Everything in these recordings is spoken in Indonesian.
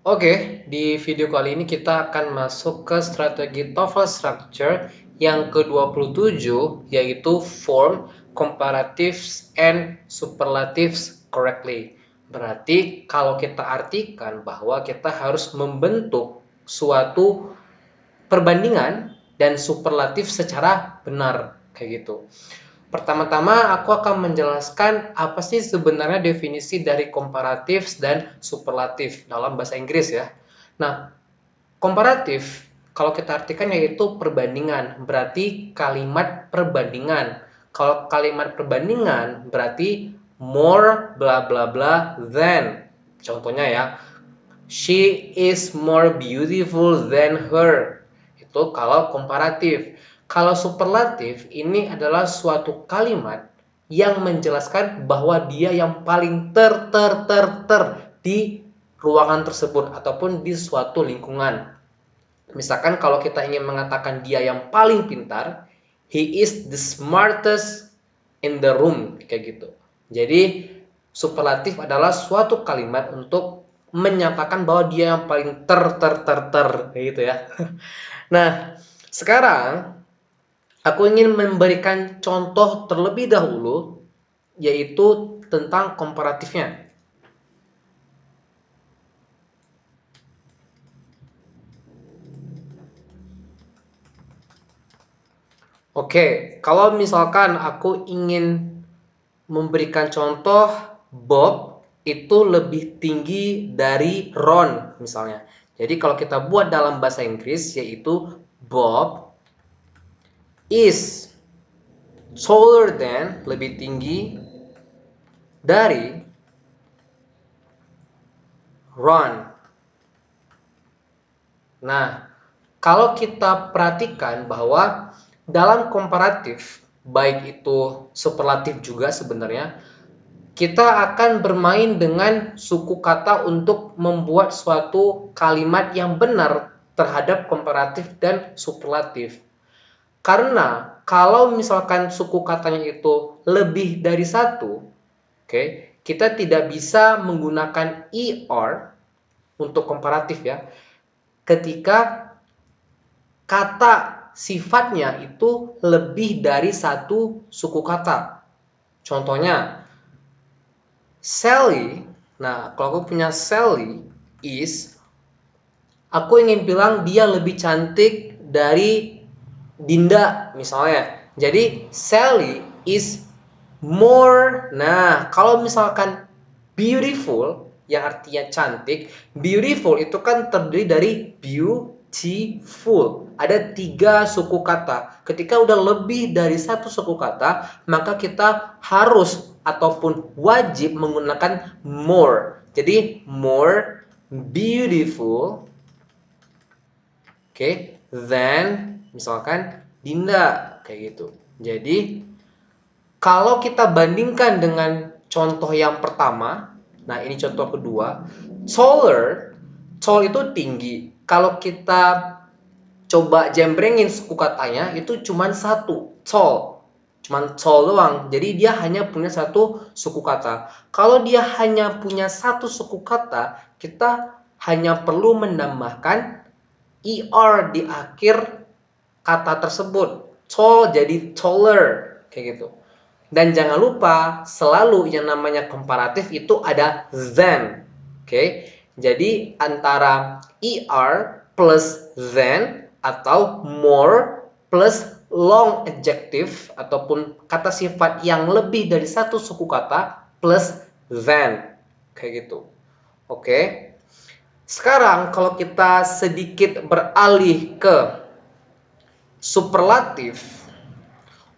Oke, di video kali ini kita akan masuk ke strategi TOEFL Structure yang ke-27, yaitu Form Comparatives and Superlatives Correctly. Berarti kalau kita artikan bahwa kita harus membentuk suatu perbandingan dan superlatif secara benar, kayak gitu. Pertama-tama aku akan menjelaskan apa sih sebenarnya definisi dari komparatif dan superlatif dalam bahasa Inggris ya. Nah, komparatif kalau kita artikan yaitu perbandingan, berarti kalimat perbandingan. Kalau kalimat perbandingan berarti more bla bla bla than. Contohnya ya, she is more beautiful than her. Itu kalau komparatif. Kalau superlatif, ini adalah suatu kalimat yang menjelaskan bahwa dia yang paling ter di ruangan tersebut ataupun di suatu lingkungan. Misalkan kalau kita ingin mengatakan dia yang paling pintar, he is the smartest in the room, kayak gitu. Jadi superlatif adalah suatu kalimat untuk menyatakan bahwa dia yang paling kayak gitu ya. Nah, sekarang aku ingin memberikan contoh terlebih dahulu, yaitu tentang komparatifnya. Oke, kalau misalkan aku ingin memberikan contoh, Bob itu lebih tinggi dari Ron misalnya. Jadi kalau kita buat dalam bahasa Inggris yaitu Bob is taller than, lebih tinggi dari Ron. Nah, kalau kita perhatikan bahwa dalam komparatif, baik itu superlatif juga sebenarnya, kita akan bermain dengan suku kata untuk membuat suatu kalimat yang benar terhadap komparatif dan superlatif. Karena kalau misalkan suku katanya itu lebih dari satu, oke, kita tidak bisa menggunakan er untuk komparatif ya. Ketika kata sifatnya itu lebih dari satu suku kata. Contohnya, Sally, nah kalau aku punya Sally is, aku ingin bilang dia lebih cantik dari Dinda misalnya. Jadi Sally is more. Nah, kalau misalkan beautiful yang artinya cantik, beautiful itu kan terdiri dari beautiful. Ada 3 suku kata. Ketika udah lebih dari satu suku kata, maka kita harus ataupun wajib menggunakan more. Jadi more beautiful, okay, then misalkan Dinda kayak gitu. Jadi kalau kita bandingkan dengan contoh yang pertama, nah ini contoh kedua, taller, tall itu tinggi. Kalau kita coba jembrengin suku katanya itu cuma satu, tall. Cuman tall doang. Jadi dia hanya punya satu suku kata. Kalau dia hanya punya satu suku kata, kita hanya perlu menambahkan er di akhir kata tersebut. Tall jadi taller kayak gitu. Dan jangan lupa selalu yang namanya komparatif itu ada than. Oke. Jadi antara er plus than atau more plus long adjective ataupun kata sifat yang lebih dari satu suku kata plus than. Kayak gitu. Oke. Sekarang kalau kita sedikit beralih ke superlatif.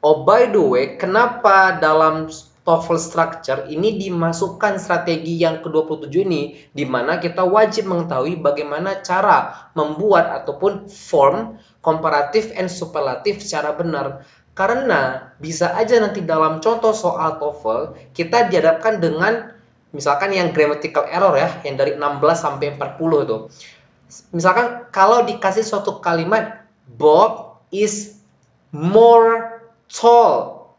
Oh by the way, kenapa dalam TOEFL structure ini dimasukkan strategi yang ke-27 ini, di mana kita wajib mengetahui bagaimana cara membuat ataupun form komparatif and superlatif secara benar. Karena bisa aja nanti dalam contoh soal TOEFL kita dihadapkan dengan misalkan yang grammatical error ya, yang dari 16 sampai 40 tuh. Misalkan kalau dikasih suatu kalimat Bob is more tall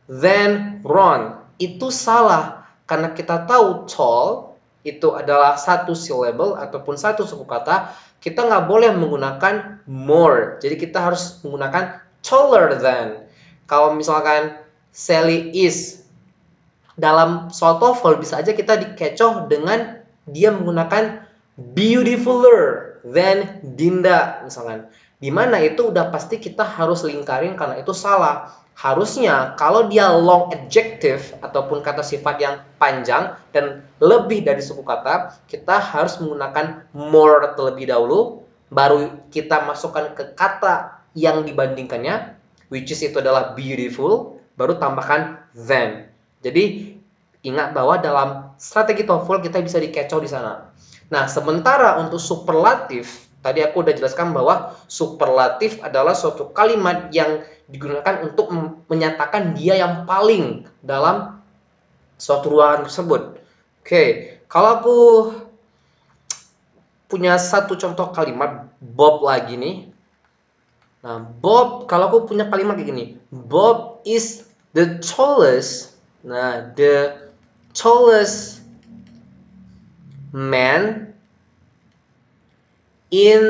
than Ron, itu salah karena kita tahu tall itu adalah satu syllable ataupun satu suku kata, kita nggak boleh menggunakan more. Jadi kita harus menggunakan taller than. Kalau misalkan Sally is, dalam soal TOEFL bisa aja kita dikecoh dengan dia menggunakan beautifuler than Dinda misalkan. Dimana itu udah pasti kita harus lingkarin karena itu salah. Harusnya kalau dia long adjective ataupun kata sifat yang panjang dan lebih dari suku kata, kita harus menggunakan more terlebih dahulu, baru kita masukkan ke kata yang dibandingkannya, which is itu adalah beautiful, baru tambahkan than. Jadi ingat bahwa dalam strategi TOEFL kita bisa dikecoh di sana. Nah, sementara untuk superlatif, tadi aku udah jelaskan bahwa superlatif adalah suatu kalimat yang digunakan untuk menyatakan dia yang paling dalam suatu ruangan tersebut. Oke, kalau aku punya satu contoh kalimat Bob lagi nih. Nah, Bob, kalau aku punya kalimat kayak gini, Bob is the tallest. Nah, the tallest man in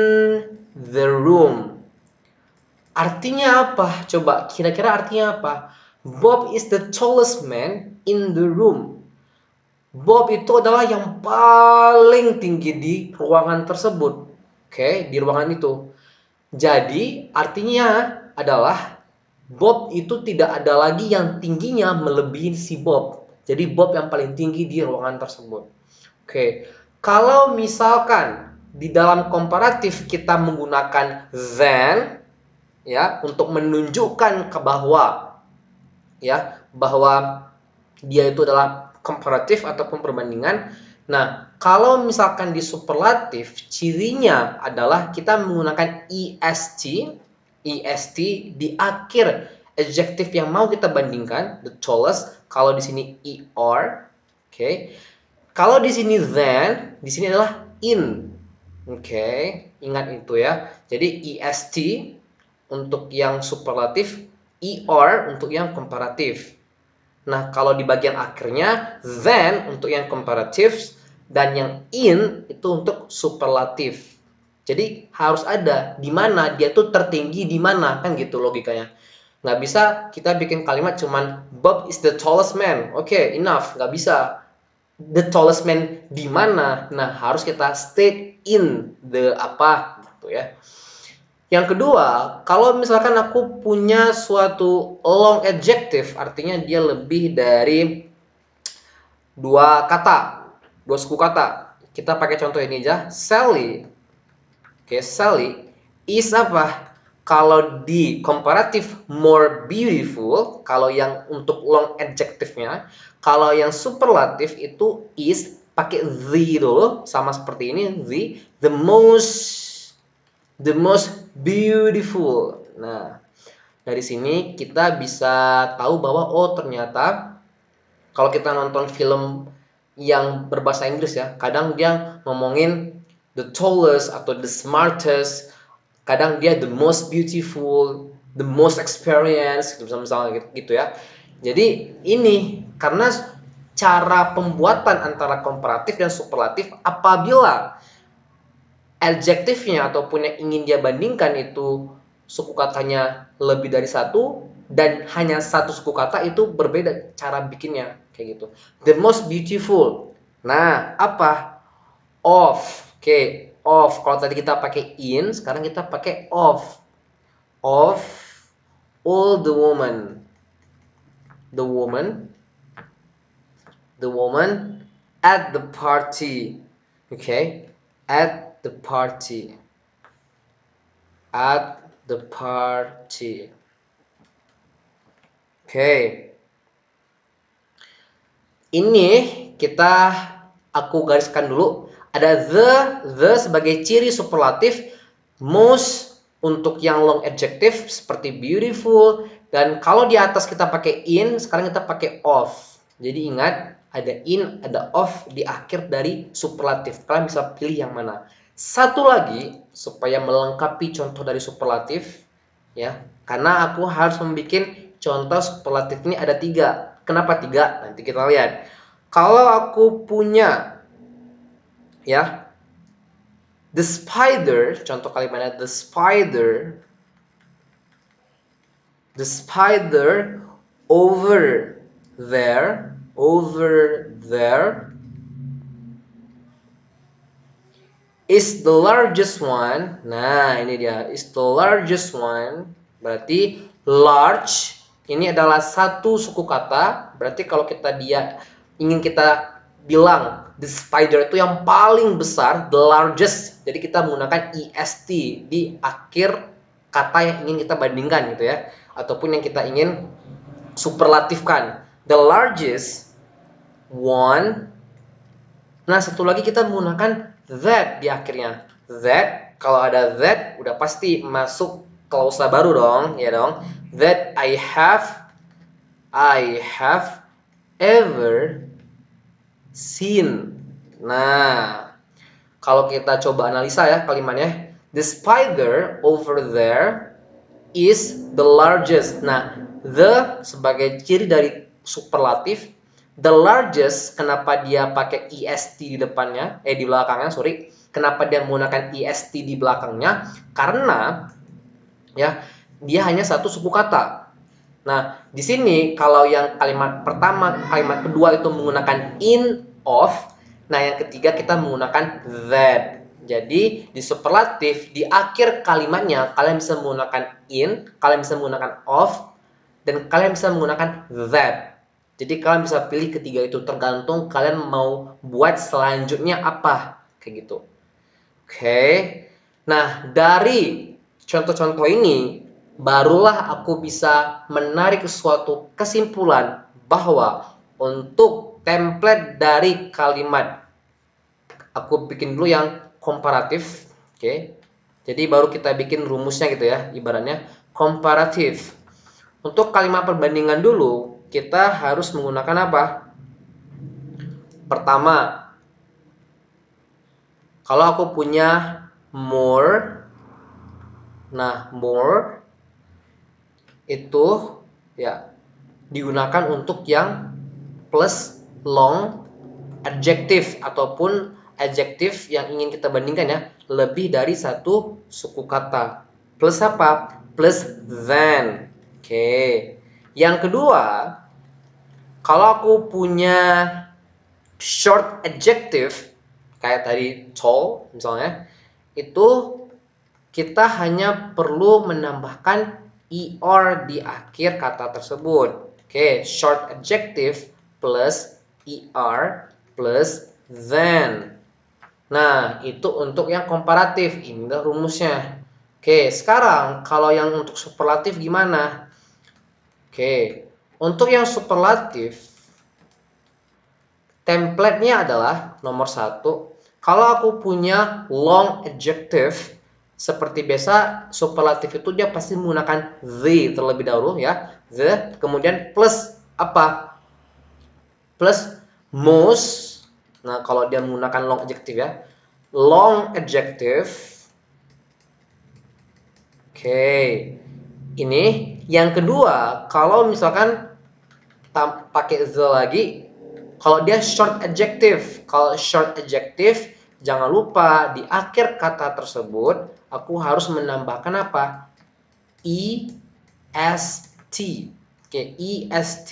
the room. Artinya apa? Coba kira-kira artinya apa? Bob is the tallest man in the room. Bob itu adalah yang paling tinggi di ruangan tersebut. Oke, di ruangan itu. Jadi, artinya adalah Bob itu tidak ada lagi yang tingginya melebihi si Bob. Jadi Bob yang paling tinggi di ruangan tersebut. Oke, kalau misalkan di dalam komparatif kita menggunakan than ya untuk menunjukkan ke bahwa ya bahwa dia itu adalah komparatif ataupun perbandingan. Nah, kalau misalkan di superlatif cirinya adalah kita menggunakan est di akhir adjective yang mau kita bandingkan, the tallest. Kalau di sini er, oke. Kalau di sini than, di sini adalah in. Oke, ingat itu ya. Jadi est untuk yang superlatif, er untuk yang komparatif. Nah, kalau di bagian akhirnya than untuk yang komparatif dan yang in itu untuk superlatif. Jadi harus ada di mana dia tuh tertinggi di mana, kan gitu logikanya. Nggak bisa kita bikin kalimat cuman Bob is the tallest man. Oke, enough. Nggak bisa. The tallest man di mana? Nah, harus kita state in the apa gitu ya. Yang kedua, kalau misalkan aku punya suatu long adjective, artinya dia lebih dari dua kata, dua suku kata. Kita pakai contoh ini aja, Sally. Oke, Sally is apa? Kalau di komparatif more beautiful, kalau yang untuk long adjective-nya, kalau yang superlatif itu is pakai the dulu, sama seperti ini, the most beautiful. Nah, dari sini kita bisa tahu bahwa oh ternyata kalau kita nonton film yang berbahasa Inggris ya, kadang dia ngomongin the tallest atau the smartest, kadang dia the most beautiful, the most experienced, misalnya gitu ya. Jadi ini karena cara pembuatan antara komparatif dan superlatif apabila adjektifnya ataupun yang ingin dia bandingkan itu suku katanya lebih dari satu dan hanya satu suku kata itu berbeda cara bikinnya kayak gitu. The most beautiful. Nah, apa? Of. Oke, of. Kalau tadi kita pakai in, sekarang kita pakai of. Of all the woman. The woman. The woman at the party. Okay? At the party. At the party. Oke. Ini aku gariskan dulu. Ada the sebagai ciri superlatif, most untuk yang long adjective seperti beautiful, dan kalau di atas kita pakai in, sekarang kita pakai of. Jadi ingat, ada in, ada of di akhir dari superlatif. Kalian bisa pilih yang mana. Satu lagi supaya melengkapi contoh dari superlatif ya, karena aku harus membuat contoh superlatif ini ada 3. Kenapa 3? Nanti kita lihat. Kalau aku punya ya. The spider, contoh kalimatnya the spider over there is the largest one. Nah, ini dia, is the largest one. Berarti large ini adalah satu suku kata. Berarti kalau ingin kita bilang the spider itu yang paling besar, the largest. Jadi kita menggunakan est di akhir kata yang ingin kita bandingkan gitu ya. Ataupun yang kita ingin superlatifkan. The largest one. Nah, satu lagi kita menggunakan that di akhirnya. That, kalau ada that, udah pasti masuk klausa baru dong, ya dong. That I have ever seen. Nah, kalau kita coba analisa ya kalimatnya, the spider over there is the largest. Nah, the sebagai ciri dari superlatif, the largest, kenapa dia pakai est di depannya, di belakangnya, sorry. Kenapa dia menggunakan est di belakangnya? Karena ya, dia hanya satu suku kata. Nah, di sini kalau yang kalimat pertama, kalimat kedua itu menggunakan in, of. Nah, yang ketiga kita menggunakan that. Jadi, di superlatif, di akhir kalimatnya, kalian bisa menggunakan in, kalian bisa menggunakan of, dan kalian bisa menggunakan that. Jadi, kalian bisa pilih ketiga itu, tergantung kalian mau buat selanjutnya apa. Kayak gitu. Oke. Nah, dari contoh-contoh ini, barulah aku bisa menarik suatu kesimpulan bahwa untuk template dari kalimat, aku bikin dulu yang komparatif, oke. Jadi baru kita bikin rumusnya gitu ya, ibaratnya komparatif. Untuk kalimat perbandingan dulu, kita harus menggunakan apa? Pertama, kalau aku punya more, nah more itu ya digunakan untuk yang plus long adjective ataupun adjektif yang ingin kita bandingkan ya, lebih dari satu suku kata. Plus apa? Plus than. Oke. Yang kedua, kalau aku punya short adjective kayak tadi tall misalnya, itu kita hanya perlu menambahkan er di akhir kata tersebut. Oke, short adjective plus er plus than. Nah, itu untuk yang komparatif. Inilah rumusnya. Oke, sekarang kalau yang untuk superlatif gimana? Oke, untuk yang superlatif, template-nya adalah nomor 1. Kalau aku punya long adjective, seperti biasa superlatif itu dia pasti menggunakan the terlebih dahulu ya. The, kemudian plus apa? Plus most. Nah, kalau dia menggunakan long adjective ya. Long adjective. Oke. Ini yang kedua, kalau misalkan pakai the lagi, kalau dia short adjective, jangan lupa di akhir kata tersebut aku harus menambahkan apa? est. Oke, est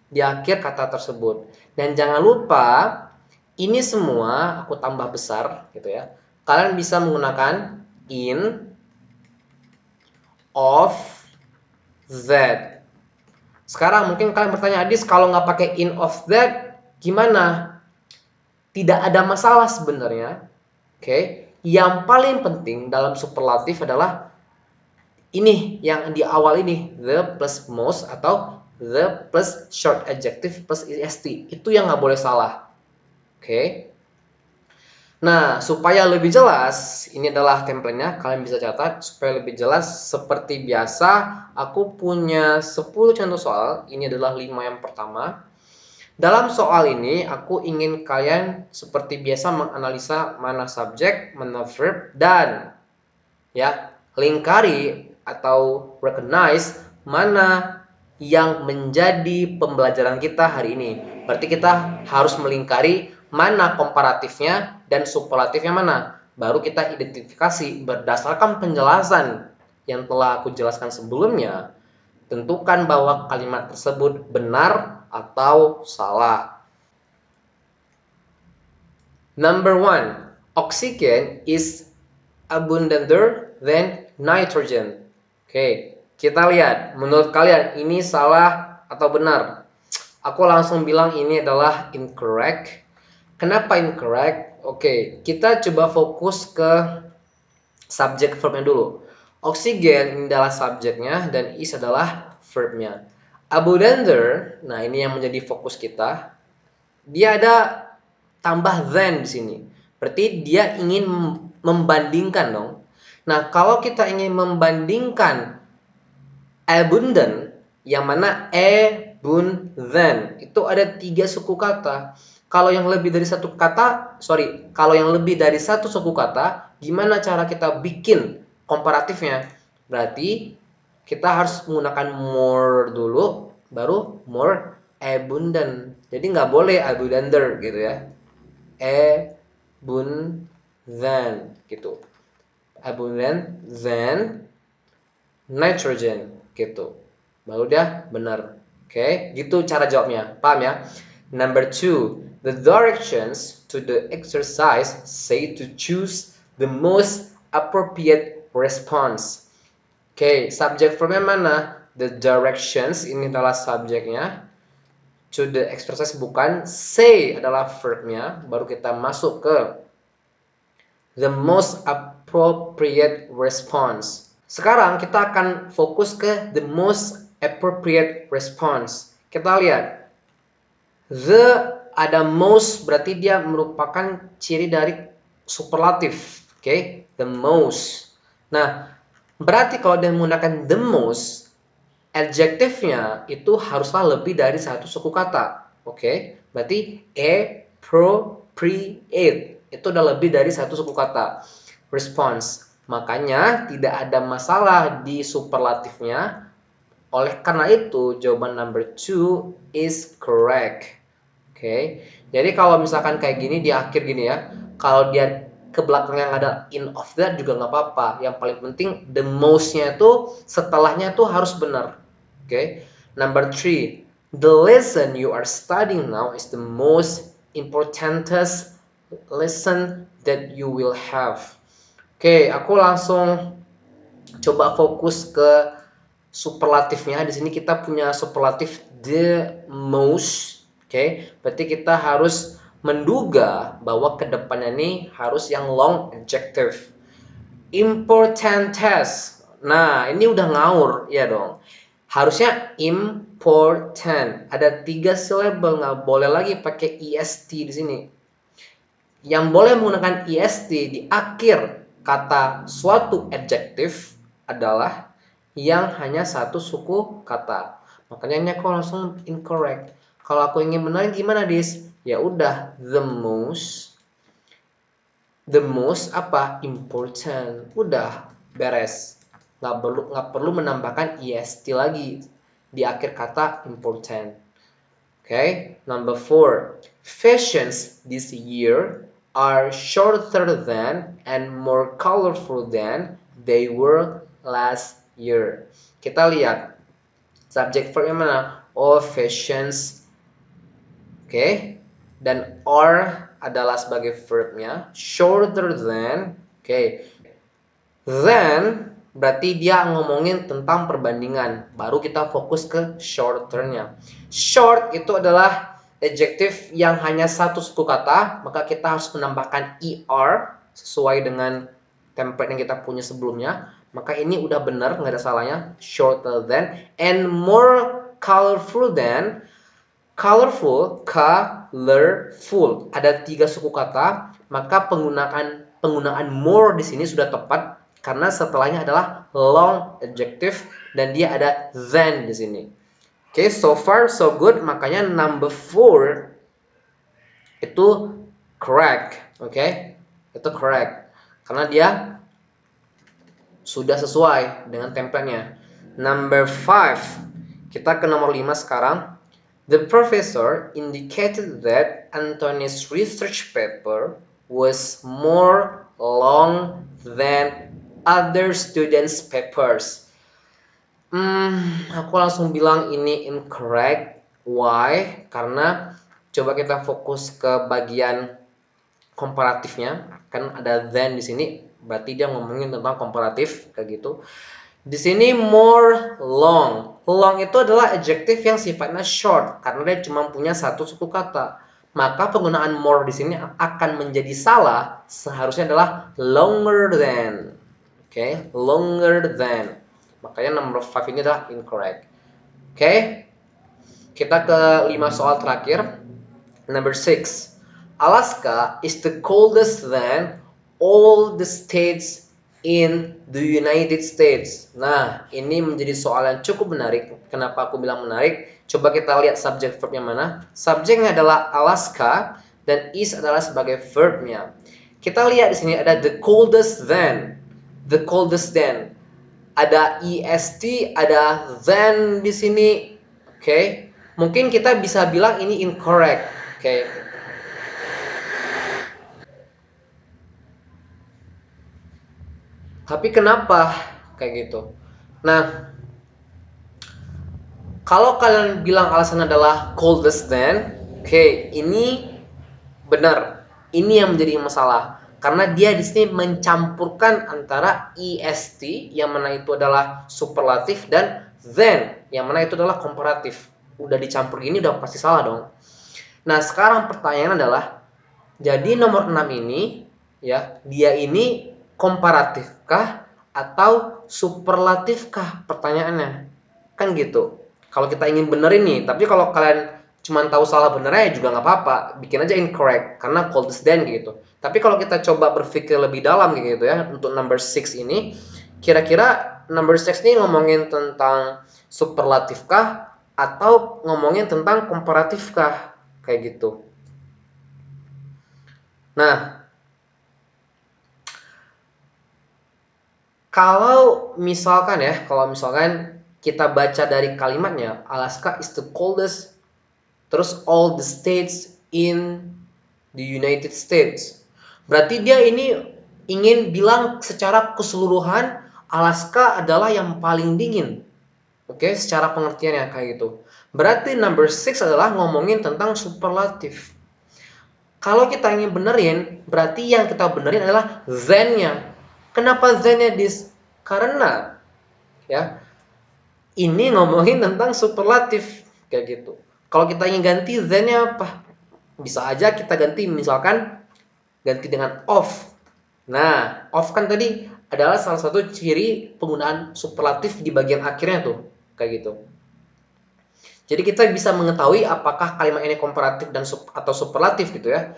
di akhir kata tersebut. Dan jangan lupa ini semua aku tambah besar gitu ya. Kalian bisa menggunakan in, of, that. Sekarang mungkin kalian bertanya, Adis, kalau nggak pakai in, of, that gimana? Tidak ada masalah sebenarnya. Oke. Yang paling penting dalam superlatif adalah ini yang di awal ini, the plus most atau the plus short adjective plus est. Itu yang nggak boleh salah. Oke. Nah, supaya lebih jelas, ini adalah template-nya, kalian bisa catat supaya lebih jelas. Seperti biasa, aku punya 10 contoh soal. Ini adalah 5 yang pertama. Dalam soal ini, aku ingin kalian seperti biasa menganalisa mana subjek, mana verb, dan ya, lingkari atau recognize mana yang menjadi pembelajaran kita hari ini. Berarti kita harus melingkari mana komparatifnya dan superlatifnya mana. Baru kita identifikasi berdasarkan penjelasan yang telah aku jelaskan sebelumnya. Tentukan bahwa kalimat tersebut benar atau salah. Number 1. Oxygen is abundanter than nitrogen. Oke, kita lihat. Menurut kalian ini salah atau benar? Aku langsung bilang ini adalah incorrect. Kenapa incorrect? Oke, kita coba fokus ke subjek verbnya dulu. Oksigen ini adalah subjeknya dan is adalah verbnya. Abundant, nah ini yang menjadi fokus kita. Dia ada tambah than di sini. Berarti dia ingin membandingkan dong. Nah, kalau kita ingin membandingkan abundant, yang mana abundant itu ada 3 suku kata. Kalau yang lebih dari satu suku kata, gimana cara kita bikin komparatifnya? Berarti kita harus menggunakan more dulu, baru more abundant. Jadi nggak boleh abundander gitu ya. Abundant gitu. Abundant than nitrogen gitu. Baru dia benar. Oke, gitu cara jawabnya. Paham ya? Number 2, the directions to the exercise say to choose the most appropriate response. Oke, subjek verbnya mana? The directions ini adalah subjeknya. To the exercise bukan, say adalah verbnya. Baru kita masuk ke the most appropriate response. Sekarang kita akan fokus ke the most appropriate response. Kita lihat. The ada most berarti dia merupakan ciri dari superlatif. Oke, the most. Nah, berarti kalau dia menggunakan the most, adjektifnya itu haruslah lebih dari satu suku kata. Oke, berarti appropriate itu udah lebih dari satu suku kata. Response. Makanya tidak ada masalah di superlatifnya. Oleh karena itu, jawaban number 2 is correct. Oke. Jadi kalau misalkan kayak gini di akhir gini ya, kalau dia ke belakangnya ada in of that juga nggak apa-apa. Yang paling penting the most-nya itu setelahnya itu harus benar. Oke. Number 3, the lesson you are studying now is the most importantest lesson that you will have. Oke, aku langsung coba fokus ke superlatifnya. Di sini kita punya superlatif the most. Oke, berarti kita harus menduga bahwa kedepannya ini harus yang long adjective. Importantest. Nah, ini udah ngaur, ya dong. Harusnya important. Ada 3 syllable, nggak boleh lagi pakai est di sini. Yang boleh menggunakan est di akhir kata suatu adjektif adalah yang hanya satu suku kata. Makanya ini aku langsung incorrect. Kalau aku ingin benar gimana, Dis? Ya udah, the most apa? Important. Udah beres. Nggak perlu menambahkan est lagi di akhir kata important. Okay, number 4. Fashions this year are shorter than and more colorful than they were last year. Kita lihat subjek verbnya mana? Oh, fashions. Okay, dan are adalah sebagai verbnya. Shorter than. Okay, then berarti dia ngomongin tentang perbandingan. Baru kita fokus ke shorternya. Short itu adalah adjektif yang hanya satu suku kata, maka kita harus menambahkan er sesuai dengan template yang kita punya sebelumnya. Maka ini udah benar, nggak ada salahnya. Shorter than and more colorful than. Colorful, colorful. Ada 3 suku kata, maka penggunaan more di sini sudah tepat karena setelahnya adalah long adjective dan dia ada than di sini. Oke, so far so good. Makanya number 4 itu correct. Oke, itu correct karena dia sudah sesuai dengan template-nya. Number 5, kita ke nomor 5 sekarang. The professor indicated that Anthony's research paper was more long than other students' papers. Aku langsung bilang ini incorrect. Why? Karena coba kita fokus ke bagian komparatifnya. Kan ada than di sini, berarti dia ngomongin tentang komparatif kayak gitu. Di sini more long. Long itu adalah adjective yang sifatnya short karena dia cuma punya satu suku kata. Maka penggunaan more di sini akan menjadi salah. Seharusnya adalah longer than. Oke, longer than. Makanya number 5 ini adalah incorrect. Oke. Kita ke 5 soal terakhir. Number 6. Alaska is the coldest than all the states in the United States. Nah, ini menjadi soal yang cukup menarik. Kenapa aku bilang menarik? Coba kita lihat subjek verbnya mana. Subjeknya adalah Alaska dan is adalah sebagai verbnya. Kita lihat di sini ada the coldest than. The coldest than. Ada est, ada than di sini. Oke. Mungkin kita bisa bilang ini incorrect. Oke. Tapi kenapa kayak gitu? Nah, kalau kalian bilang alasan adalah coldest than, oke, ini benar. Ini yang menjadi masalah. Karena dia di sini mencampurkan antara est yang mana itu adalah superlatif dan than yang mana itu adalah komparatif. Udah dicampur gini udah pasti salah dong. Nah, sekarang pertanyaan adalah jadi nomor 6 ini ya, dia ini komparatifkah atau superlatifkah pertanyaannya? Kan gitu. Kalau kita ingin benerin nih, tapi kalau kalian cuma tahu salah benernya ya juga nggak apa-apa, bikin aja incorrect karena coldest than gitu. Tapi kalau kita coba berpikir lebih dalam gitu ya untuk number 6 ini, kira-kira number 6 ini ngomongin tentang superlatifkah atau ngomongin tentang komparatifkah kayak gitu. Nah, kalau misalkan kita baca dari kalimatnya, Alaska is the coldest, terus all the states in the United States. Berarti dia ini ingin bilang secara keseluruhan Alaska adalah yang paling dingin. Oke, secara pengertiannya kayak gitu. Berarti number 6 adalah ngomongin tentang superlatif. Kalau kita ingin benerin, berarti yang kita benerin adalah then-nya. Kenapa then-nya karena ya ini ngomongin tentang superlatif kayak gitu. Kalau kita ingin ganti then-nya apa? Bisa aja kita ganti misalkan ganti dengan of. Nah, of kan tadi adalah salah satu ciri penggunaan superlatif di bagian akhirnya tuh kayak gitu. Jadi kita bisa mengetahui apakah kalimat ini komparatif dan atau superlatif gitu ya.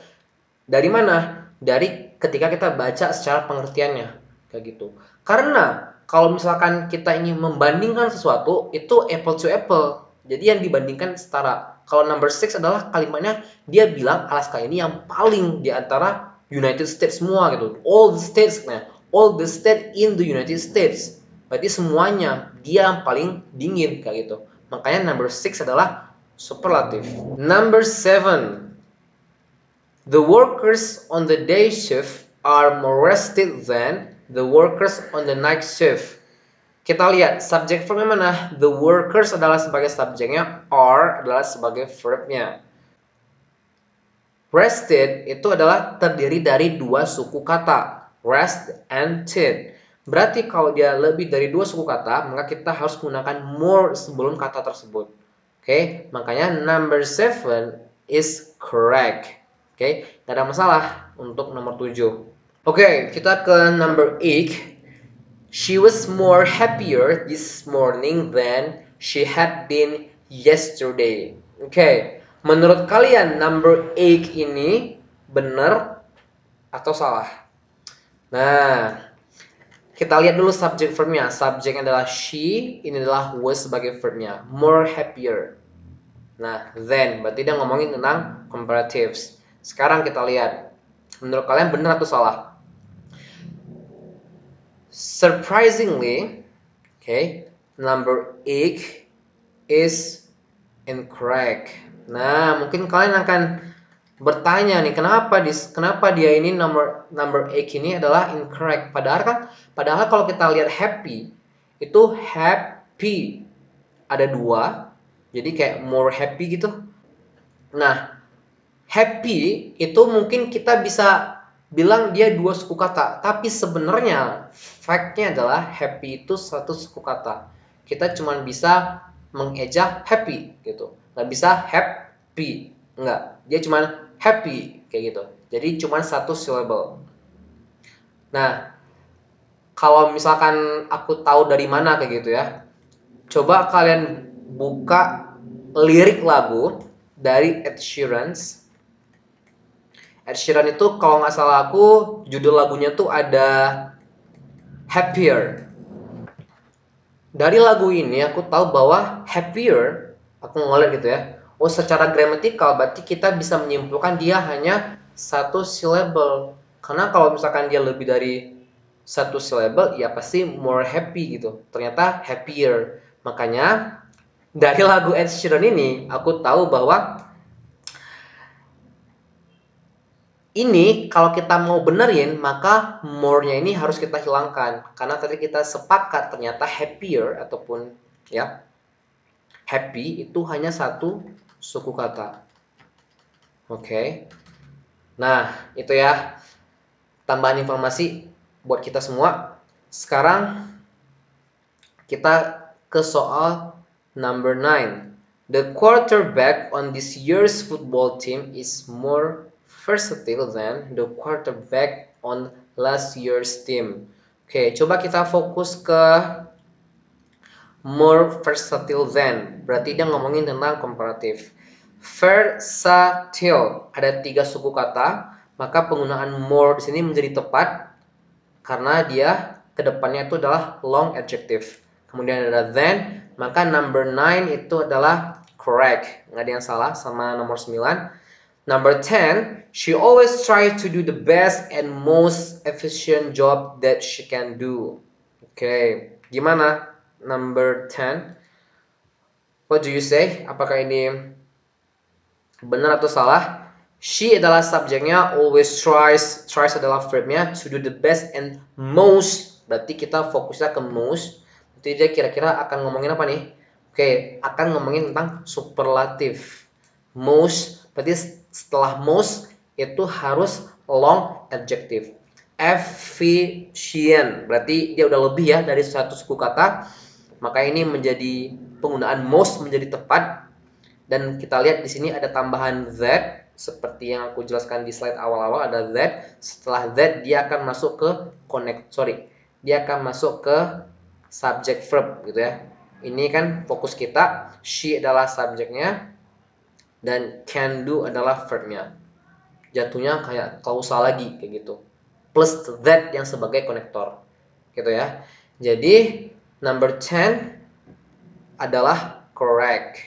Dari mana? Dari ketika kita baca secara pengertiannya kayak gitu. Karena kalau misalkan kita ingin membandingkan sesuatu itu apple to apple. Jadi yang dibandingkan setara. Kalau number 6 adalah kalimatnya dia bilang Alaska ini yang paling di antara United States semua gitu. All the states, nah, all the state in the United States. Berarti semuanya dia yang paling dingin kayak gitu. Makanya number 6 adalah superlatif. Number 7. The workers on the day shift are more rested than the workers on the night shift. Kita lihat subjek verbnya mana? The workers adalah sebagai subjeknya, are adalah sebagai verbnya. Rested itu adalah terdiri dari dua suku kata, rest and tid. Berarti kalau dia lebih dari dua suku kata, maka kita harus menggunakan more sebelum kata tersebut. Oke, makanya number 7 is correct. Oke, tidak ada masalah untuk nomor 7. Oke, kita ke number 8. She was more happier this morning than she had been yesterday. Oke, menurut kalian number 8 ini benar atau salah? Nah, kita lihat dulu subject verbnya. Subjeknya adalah she, ini adalah was sebagai verbnya. More happier. Nah, then berarti dia ngomongin tentang comparatives. Sekarang kita lihat. Menurut kalian benar atau salah? Surprisingly, okay, number 8 is incorrect. Nah, mungkin kalian akan bertanya nih, kenapa dia ini number 8 ini adalah incorrect. Padahal kalau kita lihat happy itu happy ada dua, jadi kayak more happy gitu. Nah, happy itu mungkin kita bisa bilang dia dua suku kata, tapi sebenarnya fact-nya adalah happy itu satu suku kata. Kita cuma bisa mengeja happy gitu, nggak bisa happy, nggak. Dia cuma happy kayak gitu. Jadi cuma satu syllable. Nah, kalau misalkan aku tahu dari mana kayak gitu ya, coba kalian buka lirik lagu dari Ed Sheeran. Ed Sheeran itu kalau nggak salah aku judul lagunya tuh ada Happier. Dari lagu ini aku tahu bahwa happier, aku ngeliat gitu ya. Oh, secara gramatikal berarti kita bisa menyimpulkan dia hanya satu syllable. Karena kalau misalkan dia lebih dari satu syllable, ya pasti more happy gitu. Ternyata happier. Makanya dari lagu Ed Sheeran ini aku tahu bahwa ini kalau kita mau benerin maka more-nya ini harus kita hilangkan karena tadi kita sepakat ternyata happier ataupun ya happy itu hanya satu suku kata. Oke. Nah, itu ya tambahan informasi buat kita semua. Sekarang kita ke soal number 9. The quarterback on this year's football team is more versatile than the quarterback on last year's team. Oke, coba kita fokus ke more versatile than. Berarti dia ngomongin tentang komparatif. Versatile ada 3 suku kata, maka penggunaan more di sini menjadi tepat karena dia kedepannya itu adalah long adjective. Kemudian ada than, maka number 9 itu adalah correct. Nggak ada yang salah sama nomor 9. Number 10, she always tries to do the best and most efficient job that she can do. Oke, gimana number 10? What do you say? Apakah ini benar atau salah? She adalah subjeknya, always tries adalah verbnya, to do the best and most, berarti kita fokusnya ke most. Jadi dia kira-kira akan ngomongin apa nih? Oke, akan ngomongin tentang superlatif. Most, berarti setelah most itu harus long adjective. Efficient, berarti dia udah lebih ya dari satu suku kata. Maka ini menjadi penggunaan most menjadi tepat. Dan kita lihat di sini ada tambahan that seperti yang aku jelaskan di slide awal-awal ada that. Setelah that dia akan masuk ke dia akan masuk ke subject verb gitu ya. Ini kan fokus kita, she adalah subjeknya dan can do adalah verbnya. Jatuhnya kayak kausal lagi kayak gitu. Plus that yang sebagai konektor. Gitu ya. Jadi number 10 adalah correct.